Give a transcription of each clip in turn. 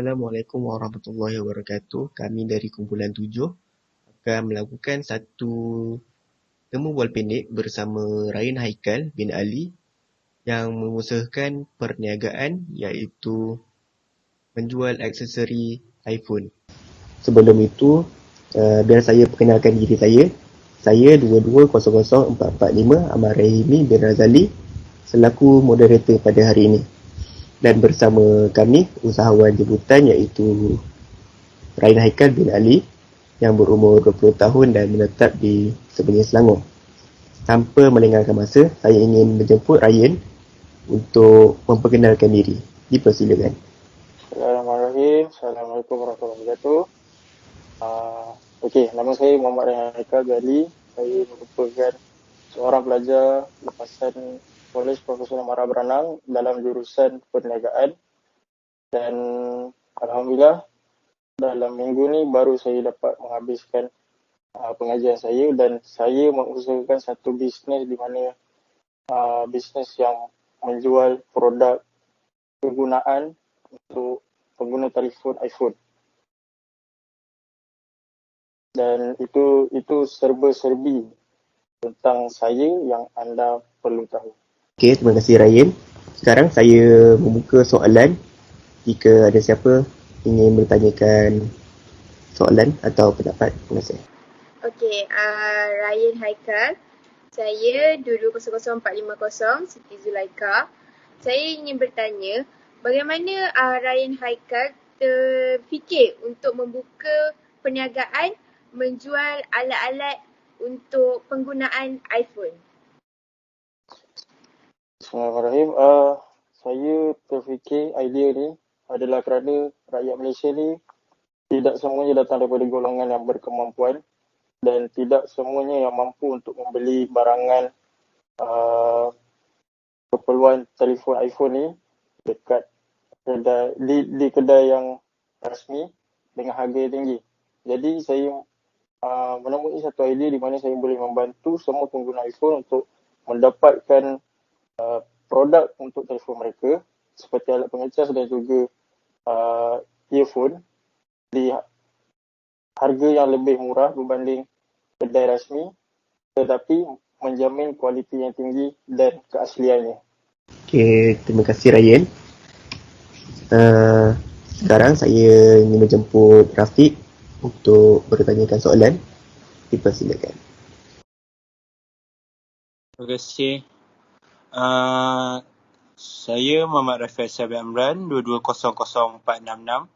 Assalamualaikum warahmatullahi wabarakatuh. Kami dari kumpulan 7 akan melakukan satu temu bual pendek bersama Ryan Haikal bin Ali yang mengusahakan perniagaan iaitu menjual aksesori iPhone. Sebelum itu, biar saya perkenalkan diri saya. Saya 22004445 Ahmad Rahimi bin Razali selaku moderator pada hari ini. Dan bersama kami, usahawan jemputan iaitu Ryan Haikal bin Ali yang berumur 20 tahun dan menetap di Sebenying Selangor. Tanpa melengahkan masa, saya ingin menjemput Ryan untuk memperkenalkan diri. Dipersilakan. Bismillahirrahmanirrahim. Assalamualaikum warahmatullahi wabarakatuh. Okey, nama saya Muhammad Rayhan Haikal bin Ali. Saya merupakan seorang pelajar lepasan Kolej Profesional Mara Beranang dalam jurusan perniagaan. Dan Alhamdulillah, dalam minggu ni baru saya dapat menghabiskan pengajian saya dan saya mengusahakan satu bisnes di mana bisnes yang menjual produk kegunaan untuk pengguna telefon iPhone. Dan itu serba-serbi tentang saya yang anda perlu tahu. Okey, terima kasih Ryan. Sekarang saya membuka soalan jika ada siapa ingin bertanyakan soalan atau pendapat. Terima kasih. Okey, Ryan Haikal. Saya 220450 Siti Zulaika. Saya ingin bertanya, bagaimana Ryan Haikal terfikir untuk membuka perniagaan menjual alat-alat untuk penggunaan iPhone? Bismillahirrahmanirrahim. Saya terfikir idea ni adalah kerana rakyat Malaysia ni tidak semuanya datang daripada golongan yang berkemampuan dan tidak semuanya yang mampu untuk membeli barangan keperluan telefon iPhone ni dekat kedai, di kedai yang rasmi dengan harga yang tinggi. Jadi saya menemui satu idea di mana saya boleh membantu semua pengguna iPhone untuk mendapatkan produk untuk telefon mereka seperti alat pengecas dan juga earphone di harga yang lebih murah berbanding kedai rasmi tetapi menjamin kualiti yang tinggi dan keasliannya. Okey, terima kasih Ryan. Sekarang saya ingin menjemput Rafiq untuk bertanyakan soalan. Dipersilakan. Terima kasih. Saya Muhammad Rafiq Sabi Amran, 22000466.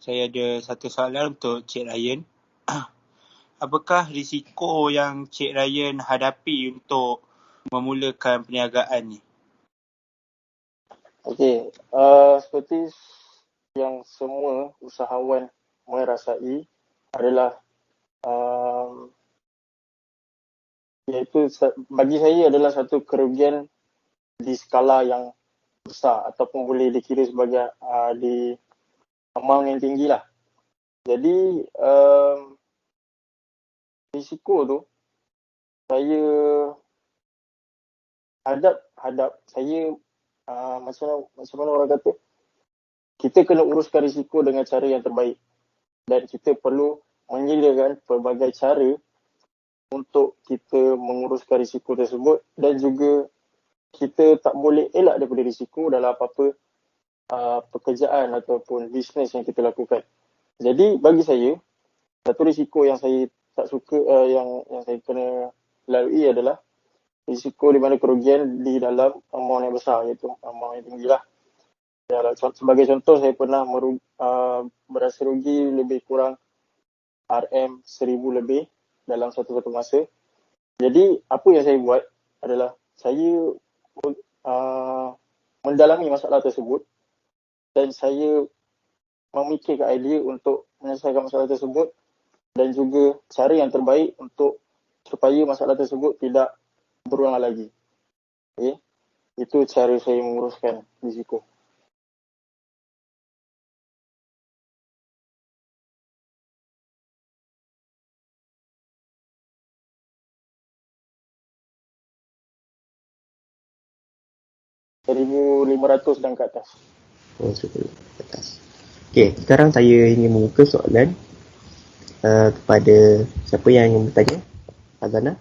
Saya ada satu soalan untuk Cik Ryan. Apakah risiko yang Cik Ryan hadapi untuk memulakan perniagaan ni? Okey, seperti yang semua usahawan merasai adalah iaitu bagi saya adalah satu kerugian di skala yang besar ataupun boleh dikira sebagai di amount yang tinggi lah. Jadi risiko tu saya hadap saya macam mana orang kata, kita kena uruskan risiko dengan cara yang terbaik dan kita perlu menyediakan pelbagai cara untuk kita menguruskan risiko tersebut dan juga kita tak boleh elak daripada risiko dalam apa-apa pekerjaan ataupun bisnes yang kita lakukan. Jadi bagi saya, satu risiko yang saya tak suka, yang saya kena lalui adalah risiko di mana kerugian di dalam amount yang besar, iaitu amount yang tinggi lah. Sebagai contoh, saya pernah berasa rugi lebih kurang RM1000 lebih dalam satu masa. Jadi apa yang saya buat adalah saya mendalami masalah tersebut dan saya memikirkan idea untuk menyelesaikan masalah tersebut dan juga cara yang terbaik untuk supaya masalah tersebut tidak berulang lagi. Okay? Itu cara saya menguruskan risiko. RM1,500 dan ke atas. Oh, 1,000 ke atas. Okey, sekarang saya ingin membuka soalan kepada siapa yang ingin bertanya? Azana?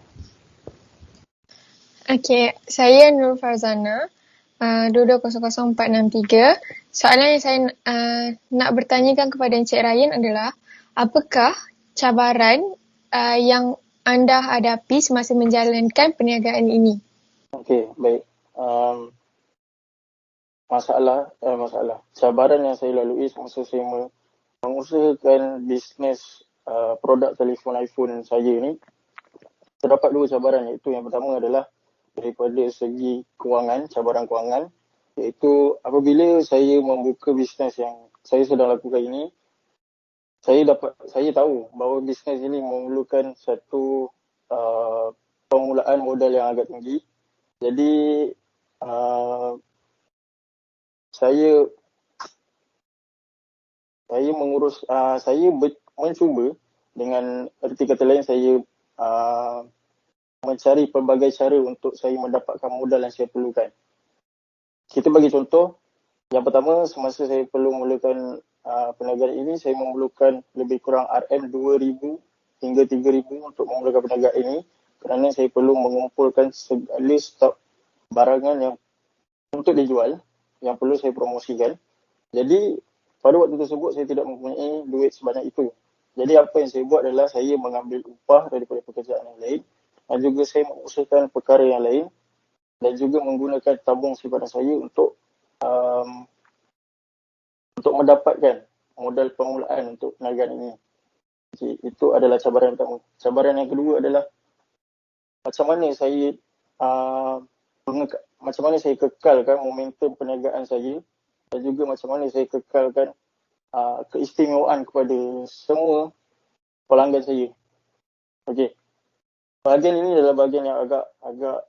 Okey, saya Nur Farzana, 22000463. Soalan yang saya nak bertanyakan kepada Encik Ryan adalah, apakah cabaran yang anda hadapi semasa menjalankan perniagaan ini? Okey, baik. Cabaran yang saya lalui semasa saya mengusahakan bisnes produk telefon iPhone saya ni, terdapat dua cabaran, iaitu yang pertama adalah daripada segi kewangan, cabaran kewangan, iaitu apabila saya membuka bisnes yang saya sedang lakukan ini, saya tahu bahawa bisnes ini memerlukan satu permulaan modal yang agak tinggi. Jadi saya mencuba, dengan erti kata lain, saya mencari pelbagai cara untuk saya mendapatkan modal yang saya perlukan. Kita bagi contoh, yang pertama, semasa saya perlu memulakan perniagaan ini, saya memerlukan lebih kurang RM2,000 hingga 3,000 untuk memulakan perniagaan ini, kerana saya perlu mengumpulkan segala stok barangan yang untuk dijual, yang perlu saya promosikan. Jadi pada waktu tersebut saya tidak mempunyai duit sebanyak itu. Jadi apa yang saya buat adalah saya mengambil upah daripada pekerjaan yang lain, dan juga saya mengusahakan perkara yang lain, dan juga menggunakan tabung simpanan saya untuk mendapatkan modal permulaan untuk perniagaan ini. Jadi, itu adalah cabaran pertama. Cabaran yang kedua adalah macam mana saya kekalkan momentum perniagaan saya, dan juga macam mana saya kekalkan keistimewaan kepada semua pelanggan saya. Okey. Bahagian ini adalah bahagian yang agak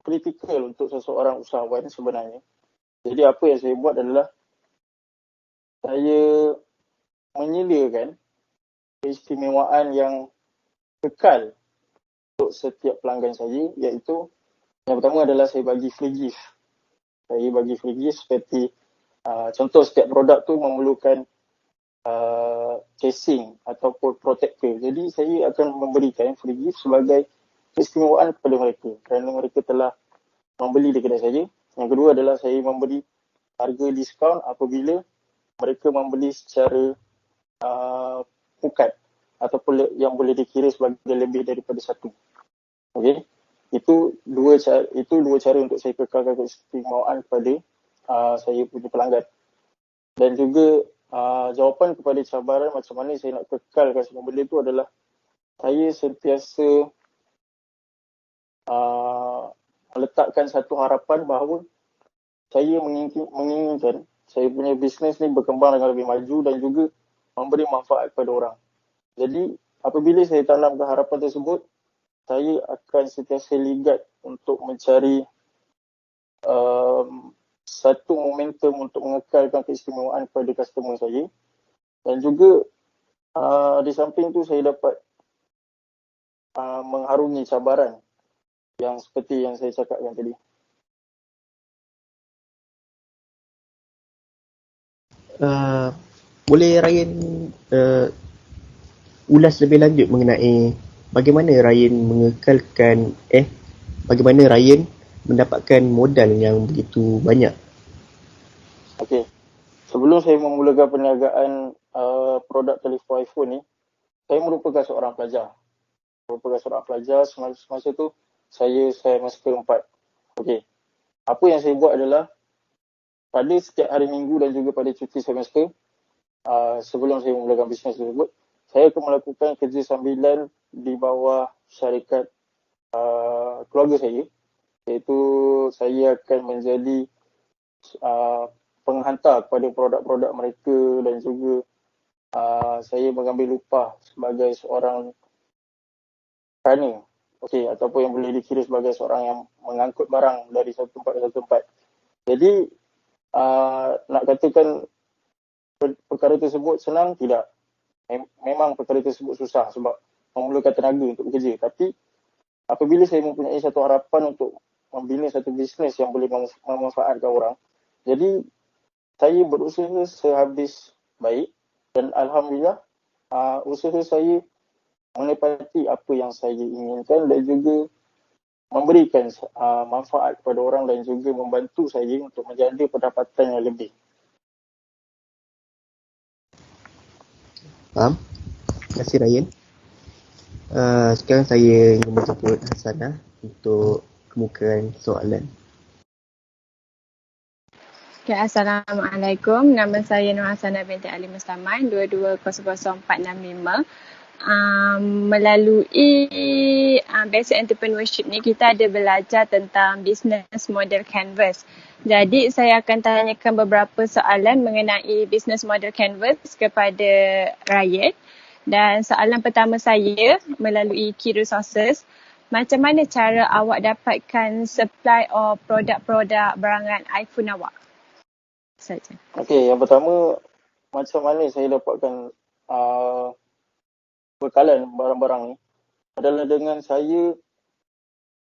kritikal untuk seseorang usahawan sebenarnya. Jadi apa yang saya buat adalah saya menyediakan keistimewaan yang kekal untuk setiap pelanggan saya, iaitu yang pertama adalah saya bagi free gift. Saya bagi free gift seperti contoh, setiap produk tu memerlukan casing ataupun protector. Jadi saya akan memberikan free gift sebagai keistimewaan kepada mereka kerana mereka telah membeli di kedai saya. Yang kedua adalah saya memberi harga diskaun apabila mereka membeli secara pukat ataupun yang boleh dikira sebagai lebih daripada satu. Okey. Itu dua cara untuk saya kekalkan keistimewaan kepada saya punya pelanggan. Dan juga jawapan kepada cabaran macam mana saya nak kekalkan semua benda itu adalah saya sentiasa meletakkan satu harapan bahawa saya menginginkan saya punya bisnes ni berkembang dengan lebih maju dan juga memberi manfaat kepada orang. Jadi apabila saya tanamkan harapan tersebut, saya akan sentiasa ligat untuk mencari satu momentum untuk mengekalkan keistimewaan kepada customer saya. Dan juga di samping tu saya dapat mengharungi cabaran yang seperti yang saya cakapkan tadi. Boleh Ryan ulas lebih lanjut mengenai bagaimana Ryan mendapatkan modal yang begitu banyak? Okey. Sebelum saya memulakan perniagaan produk telefon iPhone ni, saya merupakan seorang pelajar. Semasa tu saya semester 4. Okey. Apa yang saya buat adalah pada setiap hari minggu dan juga pada cuti semester, sebelum saya memulakan bisnes tersebut, saya akan melakukan kerja sambilan di bawah syarikat keluarga saya, iaitu saya akan menjadi penghantar kepada produk-produk mereka, dan juga saya mengambil upah sebagai seorang runner, ataupun yang boleh dikira sebagai seorang yang mengangkut barang dari satu tempat ke satu tempat. Jadi nak katakan perkara tersebut senang, tidak. Memang perkara tersebut susah sebab memerlukan tenaga untuk bekerja. Tapi apabila saya mempunyai satu harapan untuk membina satu bisnes yang boleh memanfaatkan orang, jadi saya berusaha sehabis baik dan Alhamdulillah usaha saya menepati apa yang saya inginkan dan juga memberikan manfaat kepada orang dan juga membantu saya untuk menjadi pendapatan yang lebih. Faham? Terima kasih Ryan. Sekarang saya ingin menjemput Hasanah untuk kemukakan soalan. Okay, Assalamualaikum. Nama saya Nur Hasanah binti Ali Mustaman, 22000465. Melalui Basic Entrepreneurship ni, kita ada belajar tentang business model canvas. Jadi, saya akan tanyakan beberapa soalan mengenai business model canvas kepada Ryan. Dan soalan pertama saya melalui key resources. Macam mana cara awak dapatkan supply of produk-produk barangan iPhone awak? Saja. Okey, yang pertama, macam mana saya dapatkan bekalan barang-barang ni adalah dengan saya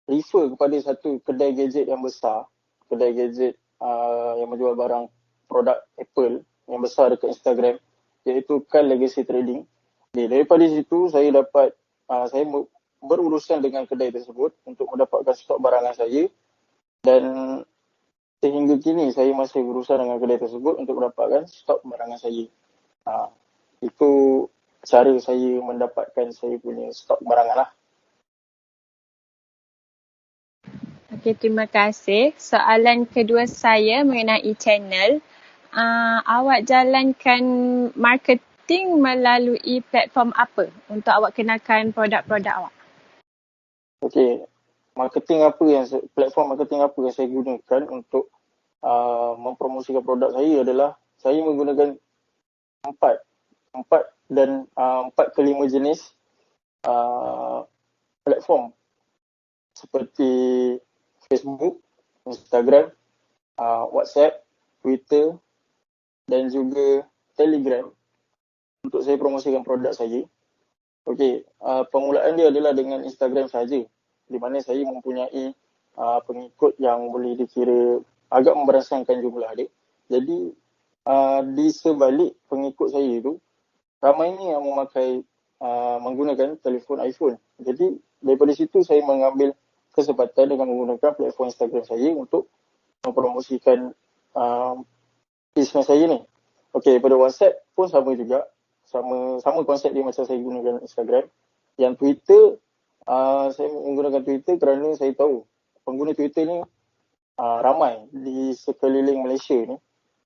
refer kepada satu kedai gadget yang besar, kedai gadget yang menjual barang produk Apple yang besar dekat Instagram, iaitu Cal Legacy Trading. Okay, daripada situ saya dapat, saya berurusan dengan kedai tersebut untuk mendapatkan stok barangan saya dan sehingga kini saya masih berurusan dengan kedai tersebut untuk mendapatkan stok barangan saya. Itu cara saya mendapatkan saya punya stok barangan lah. Okey, terima kasih. Soalan kedua saya mengenai channel. Awak jalankan marketing melalui platform apa untuk awak kenalkan produk-produk awak? Okey, platform marketing apa yang saya gunakan untuk mempromosikan produk saya adalah saya menggunakan empat ke lima jenis platform seperti Facebook, Instagram, WhatsApp, Twitter dan juga Telegram untuk saya promosikan produk saya. Okey, permulaan dia adalah dengan Instagram saja, di mana saya mempunyai pengikut yang boleh dikira agak memberansangkan jumlah dia. Jadi di sebalik pengikut saya itu, ramainya yang menggunakan telefon iPhone. Jadi daripada situ saya mengambil kesempatan dengan menggunakan platform Instagram saya untuk mempromosikan bisnes saya ni. Okey, pada WhatsApp pun sama juga. Sama konsep dia macam saya gunakan Instagram. Yang Twitter, saya menggunakan Twitter kerana saya tahu pengguna Twitter ni ramai di sekeliling Malaysia ni.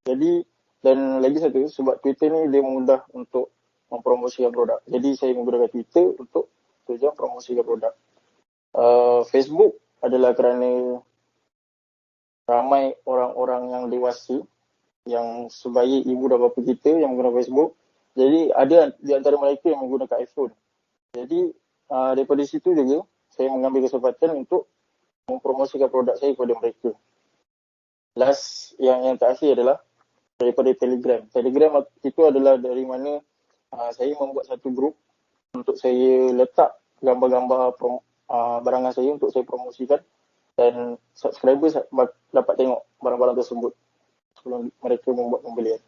Jadi, dan lagi satu, sebab Twitter ni dia mudah untuk mempromosikan produk. Jadi saya menggunakan Twitter untuk tujuan promosikan produk. Facebook adalah kerana ramai orang-orang yang dewasa yang sebaya ibu dan bapa kita yang menggunakan Facebook. Jadi ada di antara mereka yang menggunakan iPhone. Jadi daripada situ juga saya mengambil kesempatan untuk mempromosikan produk saya kepada mereka. Last yang terakhir adalah daripada Telegram. Telegram itu adalah dari mana saya membuat satu grup untuk saya letak gambar-gambar barangan saya untuk saya promosikan dan subscriber dapat tengok barang-barang tersebut sebelum mereka membuat pembelian.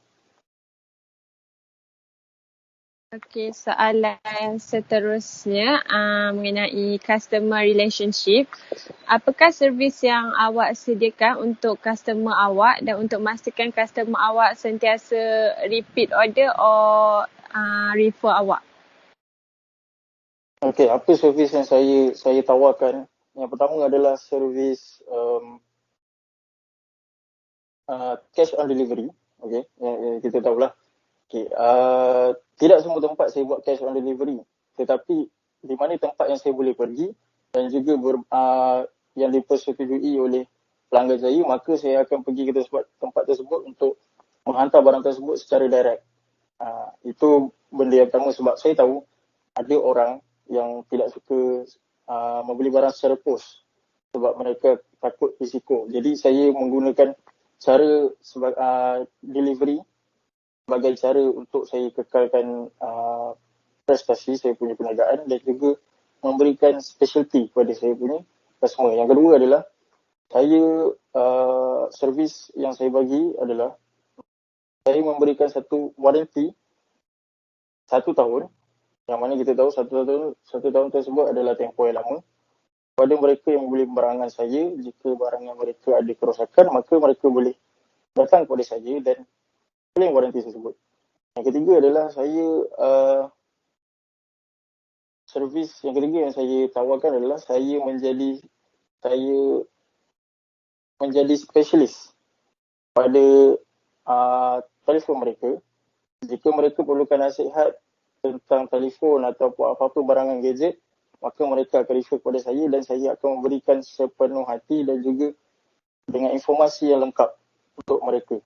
Okey, soalan seterusnya mengenai customer relationship. Apakah servis yang awak sediakan untuk customer awak dan untuk memastikan customer awak sentiasa repeat order or refer awak? Okey, apa servis yang saya tawarkan? Yang pertama adalah servis cash on delivery. Okey, yang kita tahulah. Okay, tidak semua tempat saya buat cash on delivery, tetapi di mana tempat yang saya boleh pergi dan juga yang dipersetujui oleh pelanggan saya, maka saya akan pergi ke tempat tersebut untuk menghantar barang tersebut secara direct. Itu benda yang pertama sebab saya tahu ada orang yang tidak suka membeli barang secara pos sebab mereka takut risiko. Jadi saya menggunakan cara delivery sebagai cara untuk saya kekalkan prestasi saya punya perniagaan dan juga memberikan specialty kepada saya punya customer. Yang kedua adalah servis yang saya bagi adalah saya memberikan satu waranti 1 tahun, yang mana kita tahu satu tahun tersebut adalah tempoh yang lama. Pada mereka yang membeli barangan saya, jika barangan mereka ada kerosakan, maka mereka boleh datang kepada saya dan claim waranti tersebut. Yang ketiga adalah servis yang ketiga yang saya tawarkan adalah saya menjadi spesialis pada telefon mereka. Jika mereka perlukan nasihat tentang telefon atau apa-apa barangan gadget, maka mereka akan refer kepada saya dan saya akan memberikan sepenuh hati dan juga dengan informasi yang lengkap untuk mereka.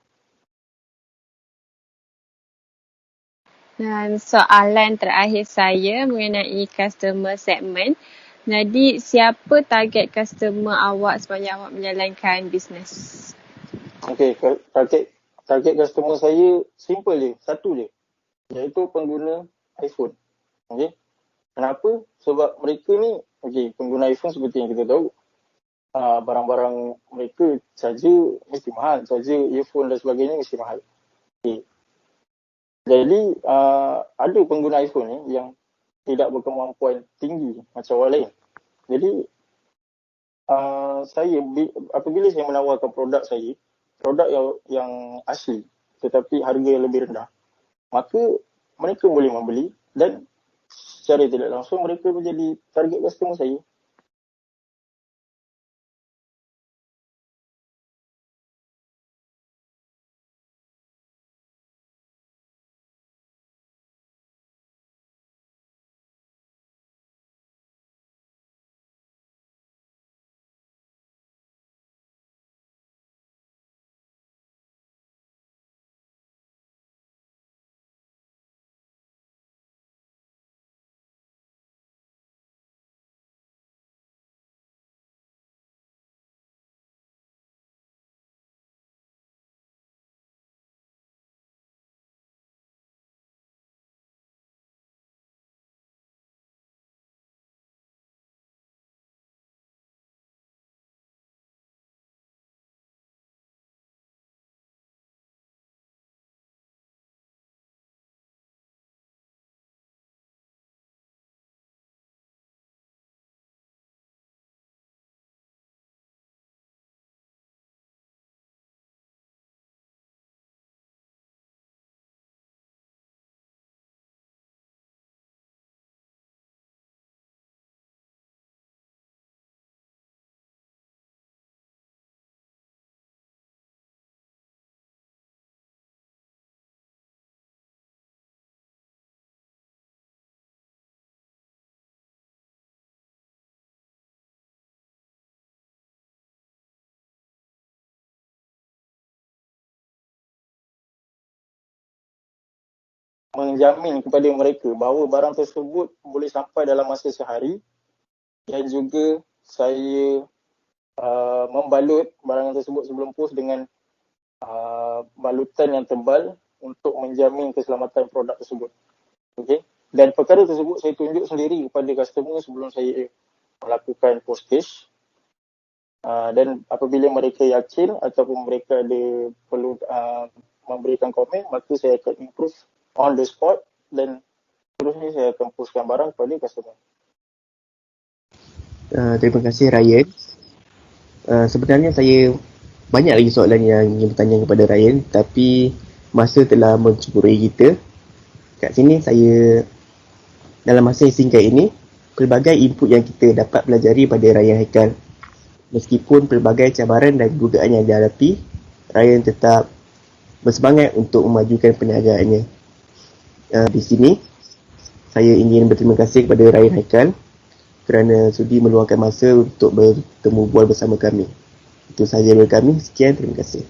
Dan soalan terakhir saya mengenai customer segment. Jadi, siapa target customer awak sepanjang awak menjalankan bisnes? Okey, target customer saya simple je, satu je, iaitu pengguna iPhone. Okey. Kenapa? Sebab mereka ni, pengguna iPhone seperti yang kita tahu, barang-barang mereka saja mesti mahal, saja earphone dan sebagainya mesti mahal. Okey. Jadi, ada pengguna iPhone ni yang tidak berkemampuan tinggi macam orang lain. Jadi, apabila saya menawarkan produk saya, produk yang asli tetapi harga yang lebih rendah, maka mereka boleh membeli dan secara tidak langsung mereka menjadi target customer saya. Menjamin kepada mereka bahawa barang tersebut boleh sampai dalam masa sehari, dan juga saya membalut barangan tersebut sebelum post dengan balutan yang tebal untuk menjamin keselamatan produk tersebut. Okay? Dan perkara tersebut saya tunjuk sendiri kepada customer sebelum saya melakukan postage. Dan apabila mereka yakin ataupun mereka ada perlu memberikan komen, maka saya akan improve on the spot dan terusnya saya akan postkan barang kepada customer. Terima kasih Ryan. Sebenarnya saya banyak lagi soalan yang ingin bertanya kepada Ryan, tapi masa telah mencukuri kita. Kat sini saya, dalam masa yang singkat ini, pelbagai input yang kita dapat pelajari pada Ryan Haikal. Meskipun pelbagai cabaran dan godaan yang dihadapi, Ryan tetap bersemangat untuk memajukan perniagaannya. Di sini saya ingin berterima kasih kepada Ryan Haikal kerana sudi meluangkan masa untuk bertemu bual bersama kami. Itu sahaja dari kami. Sekian, terima kasih.